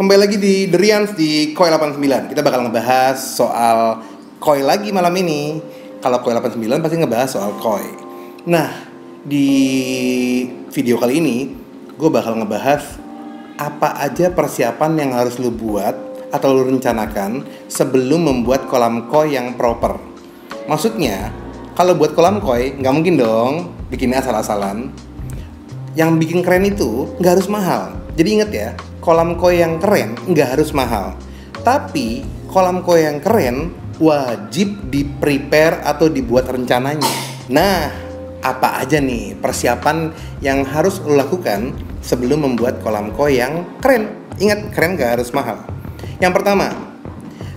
Kembali lagi di The Rians di Koi 89. Kita bakal ngebahas soal Koi lagi malam ini. Kalau Koi 89 pasti ngebahas soal Koi. Nah, di video kali ini gue bakal ngebahas apa aja persiapan yang harus lu buat atau lu rencanakan sebelum membuat kolam Koi yang proper. Maksudnya, kalau buat kolam Koi nggak mungkin dong bikinnya asal-asalan. Yang bikin keren itu nggak harus mahal. Jadi inget ya, kolam Koi yang keren nggak harus mahal. Tapi kolam Koi yang keren wajib di-prepare atau dibuat rencananya. Nah, apa aja nih persiapan yang harus lo lakukan sebelum membuat kolam Koi yang keren? Ingat, keren nggak harus mahal. Yang pertama,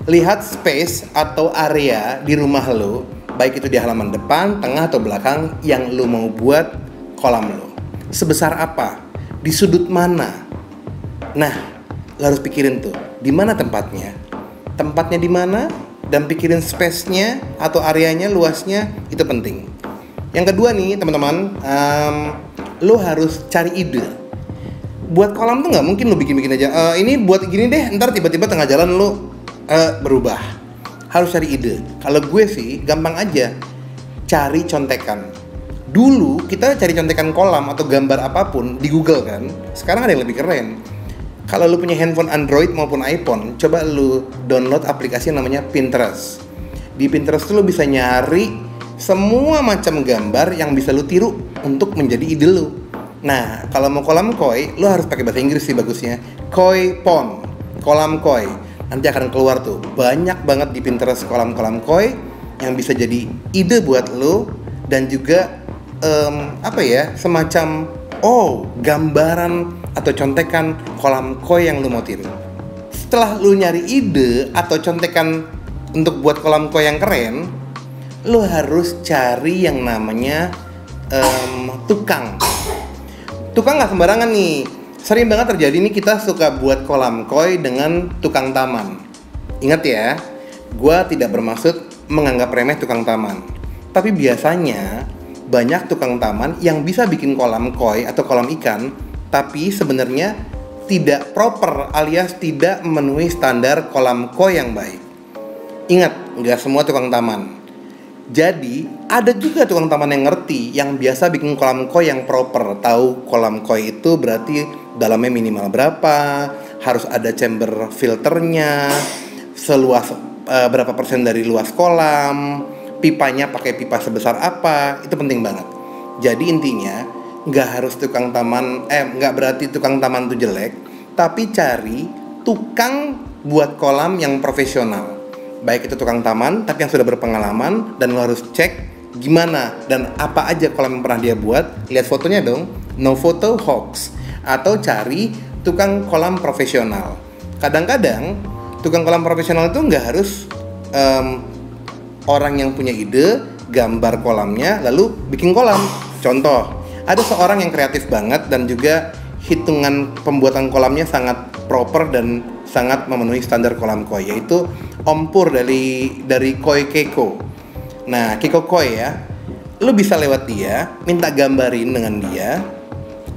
lihat space atau area di rumah lo, baik itu di halaman depan, tengah, atau belakang yang lo mau buat kolam lo. Sebesar apa? Di sudut mana? Nah, lo harus pikirin tuh, di mana tempatnya? Tempatnya di mana? Dan pikirin space-nya atau areanya, luasnya, itu penting. Yang kedua nih, teman-teman, lo harus cari ide. Buat kolam tuh nggak mungkin lo bikin-bikin aja. Ini buat gini deh, ntar tiba-tiba tengah jalan lo berubah. Harus cari ide. Kalau gue sih, gampang aja, cari contekan. Dulu kita cari contekan kolam atau gambar apapun di Google kan. Sekarang ada yang lebih keren. Kalau lu punya handphone Android maupun iPhone, coba lu download aplikasi yang namanya Pinterest. Di Pinterest tuh lu bisa nyari semua macam gambar yang bisa lu tiru untuk menjadi ide lu. Nah, kalau mau kolam Koi, lu harus pakai bahasa Inggris sih bagusnya. Koi pond, kolam Koi. Nanti akan keluar tuh banyak banget di Pinterest kolam-kolam Koi yang bisa jadi ide buat lu dan juga semacam gambaran atau contekan kolam Koi yang lu mau tiru. Setelah lu nyari ide atau contekan untuk buat kolam Koi yang keren, lu harus cari yang namanya tukang. Tukang nggak sembarangan nih. Sering banget terjadi nih, kita suka buat kolam Koi dengan tukang taman. Ingat ya, gua tidak bermaksud menganggap remeh tukang taman. Tapi biasanya banyak tukang taman yang bisa bikin kolam Koi atau kolam ikan, tapi sebenarnya tidak proper alias tidak memenuhi standar kolam Koi yang baik. Ingat, nggak semua tukang taman. Jadi, ada juga tukang taman yang ngerti, yang biasa bikin kolam Koi yang proper. Tahu kolam Koi itu berarti dalamnya minimal berapa, harus ada chamber filternya, seluas berapa persen dari luas kolam, pipanya pakai pipa sebesar apa, itu penting banget. Jadi intinya, nggak harus tukang taman, nggak berarti tukang taman itu jelek, tapi cari tukang buat kolam yang profesional. Baik itu tukang taman, tapi yang sudah berpengalaman, dan lo harus cek gimana dan apa aja kolam yang pernah dia buat. Lihat fotonya dong, no photo hoax. Atau cari tukang kolam profesional. Kadang-kadang tukang kolam profesional itu nggak harus orang yang punya ide, gambar kolamnya, lalu bikin kolam. Contoh, ada seorang yang kreatif banget dan juga hitungan pembuatan kolamnya sangat proper dan sangat memenuhi standar kolam Koi, yaitu Om Pur dari Koi Keiko. Nah, Keiko Koi ya, lu bisa lewat dia, minta gambarin dengan dia,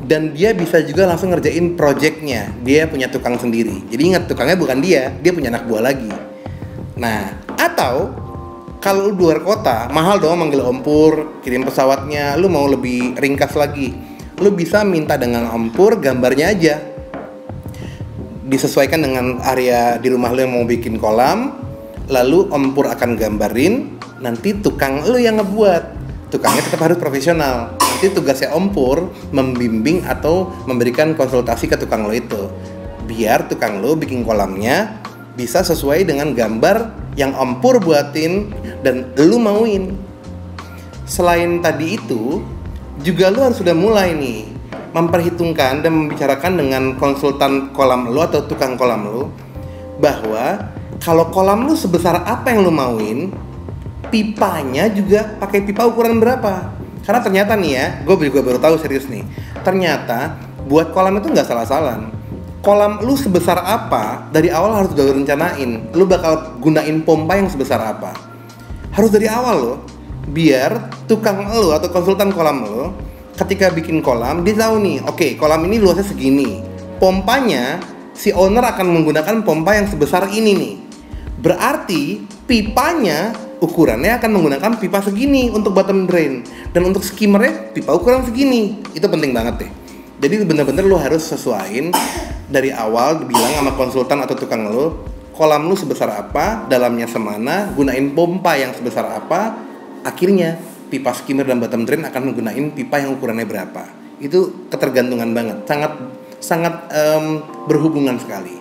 dan dia bisa juga langsung ngerjain projectnya. Dia punya tukang sendiri. Jadi ingat, tukangnya bukan dia punya anak buah lagi. Nah, atau kalau lu luar kota, mahal dong manggil Om Pur, kirim pesawatnya. Lu mau lebih ringkas lagi, lu bisa minta dengan Om Pur gambarnya aja, disesuaikan dengan area di rumah lu yang mau bikin kolam. Lalu Om Pur akan gambarin, nanti tukang lu yang ngebuat. Tukangnya tetap harus profesional. Nanti tugasnya Om Pur membimbing atau memberikan konsultasi ke tukang lu itu, biar tukang lu bikin kolamnya bisa sesuai dengan gambar yang Om Pur buatin dan lu mauin. Selain tadi itu, juga lu harus sudah mulai nih memperhitungkan dan membicarakan dengan konsultan kolam lu atau tukang kolam lu bahwa kalau kolam lu sebesar apa yang lu mauin, pipanya juga pakai pipa ukuran berapa. Karena ternyata nih ya, gue baru tahu, serius nih, ternyata buat kolam itu nggak salah-salah. Kolam lu sebesar apa, dari awal harus udah rencanain. Lu bakal gunain pompa yang sebesar apa. Harus dari awal lo, biar tukang lu atau konsultan kolam lu ketika bikin kolam, dia tahu nih, oke, kolam ini luasnya segini, pompanya si owner akan menggunakan pompa yang sebesar ini nih. Berarti pipanya ukurannya akan menggunakan pipa segini untuk bottom drain, dan untuk skimmernya pipa ukuran segini. Itu penting banget deh. Jadi bener-bener lo harus sesuaiin dari awal, dibilang sama konsultan atau tukang lo, kolam lu sebesar apa, dalamnya semana, gunain pompa yang sebesar apa. Akhirnya pipa skimmer dan bottom drain akan menggunakan pipa yang ukurannya berapa. Itu ketergantungan banget, sangat berhubungan sekali.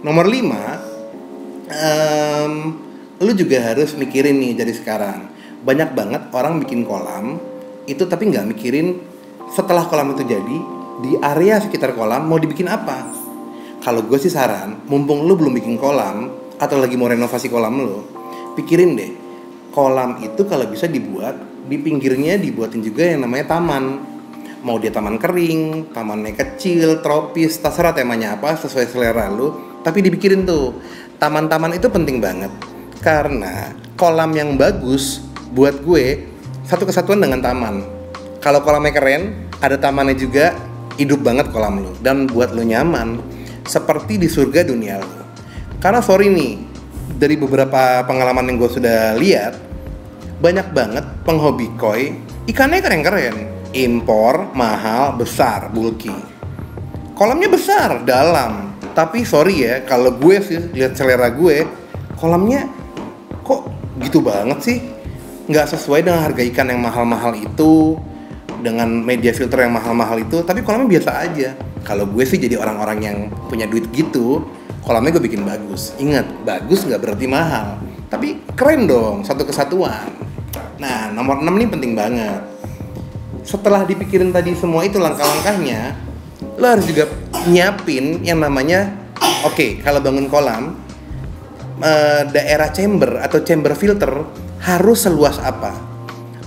Nomor 5, lu juga harus mikirin nih dari sekarang. Banyak banget orang bikin kolam itu tapi nggak mikirin setelah kolam itu jadi, di area sekitar kolam mau dibikin apa. Kalau gue sih saran, mumpung lu belum bikin kolam atau lagi mau renovasi kolam lu, pikirin deh, kolam itu kalau bisa dibuat, di pinggirnya dibuatin juga yang namanya taman. Mau dia taman kering, tamannya kecil, tropis, terserah temanya apa, sesuai selera lu. Tapi dipikirin tuh, taman-taman itu penting banget. Karena kolam yang bagus buat gue satu kesatuan dengan taman. Kalau kolamnya keren, ada tamannya juga, hidup banget kolam lu. Dan buat lu nyaman, seperti di surga dunia lu. Karena sorry nih, dari beberapa pengalaman yang gue sudah lihat, banyak banget penghobi koi, ikannya keren-keren, impor, mahal, besar, bulky. Kolamnya besar, dalam. Tapi sorry ya, kalau gue sih lihat selera gue, kolamnya kok gitu banget sih? Nggak sesuai dengan harga ikan yang mahal-mahal itu, dengan media filter yang mahal-mahal itu, tapi kolamnya biasa aja. Kalau gue sih jadi orang-orang yang punya duit gitu, kolamnya gue bikin bagus. Ingat, bagus nggak berarti mahal, tapi keren dong, satu kesatuan. Nah, nomor 6 ini penting banget. Setelah dipikirin tadi semua itu langkah-langkahnya, lo harus juga nyiapin yang namanya, oke, kalau bangun kolam, daerah chamber atau chamber filter harus seluas apa.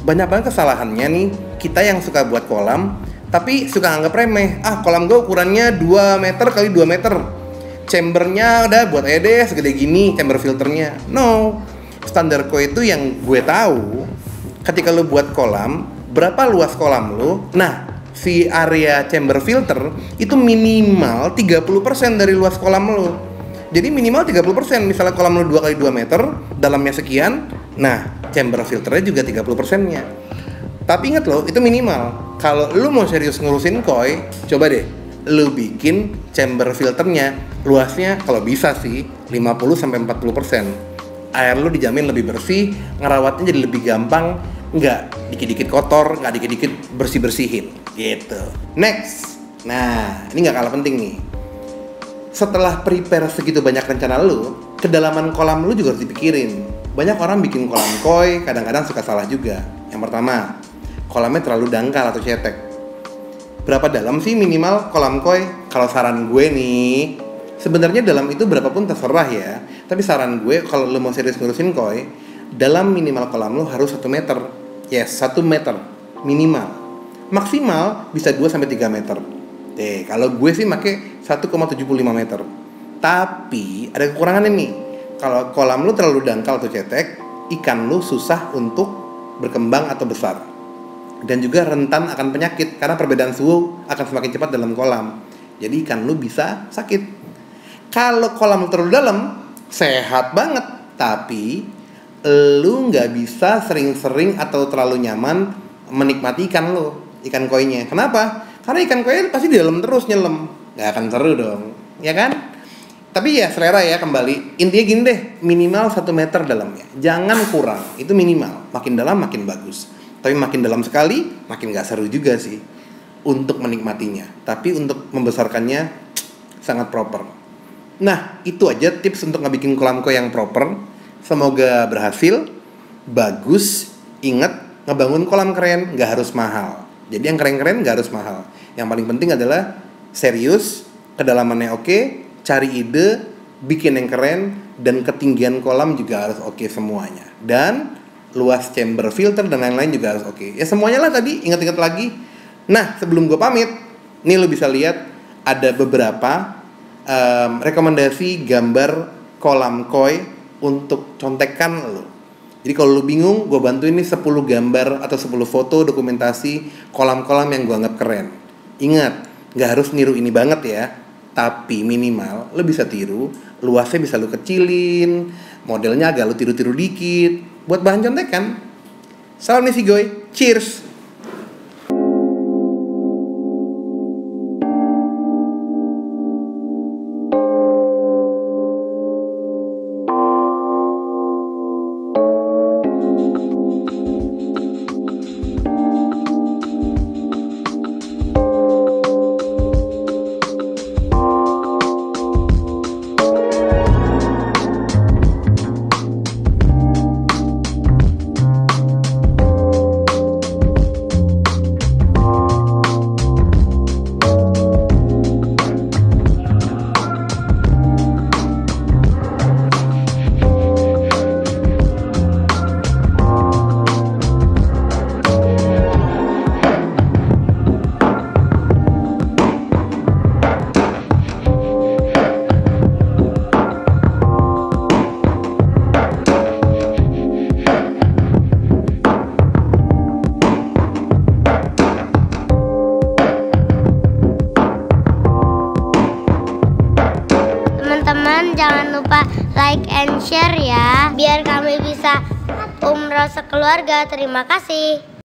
Banyak banget kesalahannya nih, kita yang suka buat kolam tapi suka anggap remeh. Kolam gue ukurannya 2 meter kali 2 meter, chambernya udah buat deh segede gini chamber filternya. No, standar koi itu yang gue tahu, ketika lo buat kolam, berapa luas kolam lo, nah si area chamber filter itu minimal 30% dari luas kolam lo. Jadi minimal 30%, misalnya kolam lo 2 kali 2 meter, dalamnya sekian, nah chamber filternya juga 30%-nya. Tapi ingat loh, itu minimal. Kalau lu mau serius ngurusin koi, coba deh lu bikin chamber filternya luasnya kalau bisa sih 50-40%. Air lu dijamin lebih bersih, ngerawatnya jadi lebih gampang, nggak dikit-dikit kotor, nggak dikit-dikit bersih-bersihin gitu. Next, nah ini nggak kalah penting nih. Setelah prepare segitu banyak rencana lu, kedalaman kolam lu juga harus dipikirin. Banyak orang bikin kolam koi, kadang-kadang suka salah juga. Yang pertama, kolamnya terlalu dangkal atau cetek. Berapa dalam sih minimal kolam koi? Kalau saran gue nih, sebenarnya dalam itu berapapun terserah ya. Tapi saran gue kalau lo mau serius ngurusin koi, dalam minimal kolam lo harus 1 meter. Yes, 1 meter minimal. Maksimal bisa 2-3 meter. Kalau gue sih pakai 1,75 meter. Tapi ada kekurangannya nih. Kalau kolam lo terlalu dangkal atau cetek, ikan lo susah untuk berkembang atau besar. Dan juga rentan akan penyakit karena perbedaan suhu akan semakin cepat dalam kolam. Jadi ikan lu bisa sakit. Kalau kolam lu terlalu dalam, sehat banget, tapi lu nggak bisa sering-sering atau terlalu nyaman menikmati ikan lu, ikan koinya. Kenapa? Karena ikan koi pasti di dalam terus nyelam, nggak akan seru dong, ya kan? Tapi ya selera ya, kembali. Intinya gini deh, minimal 1 meter dalamnya, jangan kurang, itu minimal. Makin dalam makin bagus. Tapi makin dalam sekali, makin gak seru juga sih untuk menikmatinya. Tapi untuk membesarkannya sangat proper. Nah, itu aja tips untuk ngebikin kolam koi yang proper. Semoga berhasil, bagus. Ingat, ngebangun kolam keren gak harus mahal. Jadi yang keren-keren gak harus mahal. Yang paling penting adalah serius, kedalamannya oke, cari ide, bikin yang keren, dan ketinggian kolam juga harus oke semuanya. Dan luas chamber filter dan lain-lain juga harus oke. Ya semuanya lah tadi, ingat-ingat lagi. Nah, sebelum gue pamit, nih lo bisa lihat ada beberapa rekomendasi gambar kolam koi untuk contekan lo. Jadi kalau lo bingung, gue bantuin nih 10 gambar atau 10 foto dokumentasi kolam-kolam yang gue anggap keren. Ingat, gak harus niru ini banget ya, tapi minimal lo bisa tiru, luasnya bisa lo kecilin, modelnya agak lo tiru-tiru dikit, buat bahan contekan. Salam Nisigoy, cheers! Teman-teman jangan lupa like and share ya, biar kami bisa umroh sekeluarga. Terima kasih.